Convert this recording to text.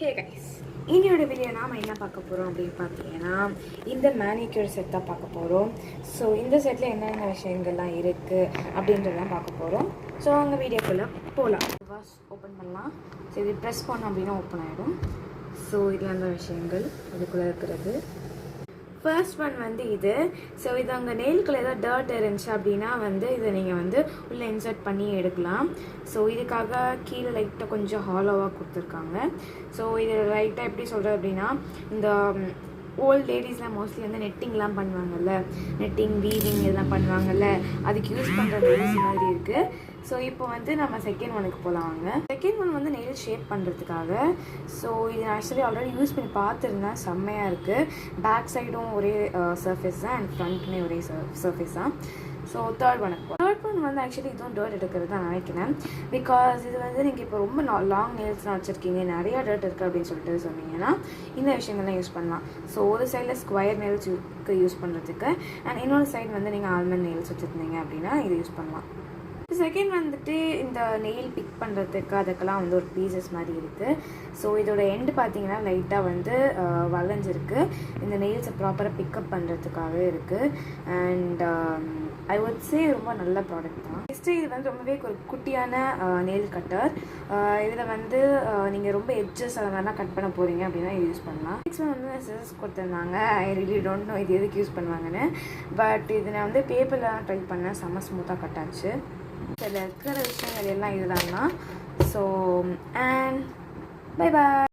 Hey guys, இன்னையோட video நாம் என்ன பார்க்க போகிறோம் அப்படின்னு பார்த்தீங்கன்னா இந்த மேனிக்யூர் செட் தான் பார்க்க போகிறோம். ஸோ இந்த செட்டில் என்னென்ன விஷயங்கள்லாம் இருக்குது அப்படின்றதான் பார்க்க போகிறோம். ஸோ அவங்க வீடியோக்குள்ளே போகலாம். வாஷ் ஓப்பன் பண்ணலாம். ஸோ இது ப்ரெஸ் பண்ணோம் அப்படின்னா ஓப்பன் ஆகிடும். ஸோ இதில் அந்த விஷயங்கள் இதுக்குள்ளே இருக்கிறது. ஃபர்ஸ்ட் ஒன் வந்து இது. ஸோ இது அங்கே நெயிலுக்குள்ள ஏதாவது டர்ட் இருந்துச்சு அப்படின்னா வந்து இதை நீங்கள் வந்து உள்ளே இன்சர்ட் பண்ணி எடுக்கலாம். ஸோ இதுக்காக கீழே லைட்டாக கொஞ்சம் ஹாலோவாக கொடுத்துருக்காங்க. ஸோ இது லைட்டாக எப்படி சொல்கிறது அப்படின்னா, இந்த ஓல்ட் லேடிஸ்லாம் மோஸ்ட்லி வந்து நெட்டிங்லாம் பண்ணுவாங்கல்ல, நெட்டிங் வீவிங் இதெல்லாம் பண்ணுவாங்கல்ல, அதுக்கு யூஸ் பண்ணுற நெயில்ஸ் மாதிரி இருக்குது. ஸோ இப்போ வந்து நம்ம செகண்ட் ஒனுக்கு போகலாம். வாங்க. செகண்ட் ஒன் வந்து நெயில் ஷேப் பண்ணுறதுக்காக. ஸோ இது நான் ஆக்சுவலி ஆல்ரெடி யூஸ் பண்ணி பார்த்துருந்தேன், செம்மையாக இருக்குது. பேக் சைடும் ஒரே சர்ஃபேஸ் தான் அண்ட் ஃப்ரண்ட்டுமே ஒரே சர்ஃபேஸ் தான். ஸோ தேர்ட் ஒன் வந்து ஆக்சுவலி இதுவும் டர்ட் எடுக்கிறது தான் நினைக்கிறேன். பிகாஸ் இது வந்து நீங்கள் இப்போ ரொம்ப லாங் நெயில்ஸ்லாம் வச்சுருக்கீங்க, நிறையா டர்ட் இருக்குது அப்படின்னு சொல்லிட்டு சொன்னீங்கன்னா இந்த விஷயங்கள்லாம் யூஸ் பண்ணலாம். ஸோ ஒரு சைடில் ஸ்கொயர் நெயில்ஸுக்கு யூஸ் பண்ணுறதுக்கு அண்ட் இன்னொரு சைடு வந்து நீங்கள் ஆல்மண்ட் நெயில்ஸ் வச்சுருந்தீங்க அப்படின்னா இது யூஸ் பண்ணலாம். செகண்ட் வந்துட்டு இந்த நெயில் பிக் பண்ணுறதுக்கு அதுக்கெல்லாம் வந்து ஒரு பீசஸ் மாதிரி இருக்குது. ஸோ இதோட எண்டு பார்த்தீங்கன்னா லைட்டாக வந்து வளைஞ்சிருக்கு. இந்த நெயில்ஸை ப்ராப்பராக பிக்கப் பண்ணுறதுக்காக இருக்குது. அண்ட் ஐ வுட் சே ரொம்ப நல்ல ப்ராடக்ட் தான். நெக்ஸ்ட்டு இது வந்து ரொம்பவே ஒரு குட்டியான நெயில் கட்டர். இதில் வந்து நீங்கள் ரொம்ப எட்ஜஸ் அதை மாதிரிலாம் கட் பண்ண போகிறீங்க அப்படின்னா யூஸ் பண்ணலாம். நெக்ஸ்ட் வந்து சிசர்ஸ் கொடுத்துருந்தாங்க. ஐ ரியலி டோன்ட் நோ இது எதுக்கு யூஸ் பண்ணுவாங்கன்னு. பட் இது நான் வந்து பேப்பரில் ட்ரை பண்ணேன், செம்ம ஸ்மூத்தாக கட் ஆச்சு. இதில் இருக்கிற விஷயங்கள் எல்லாம் இதெல்லாம் தான். So and bye bye.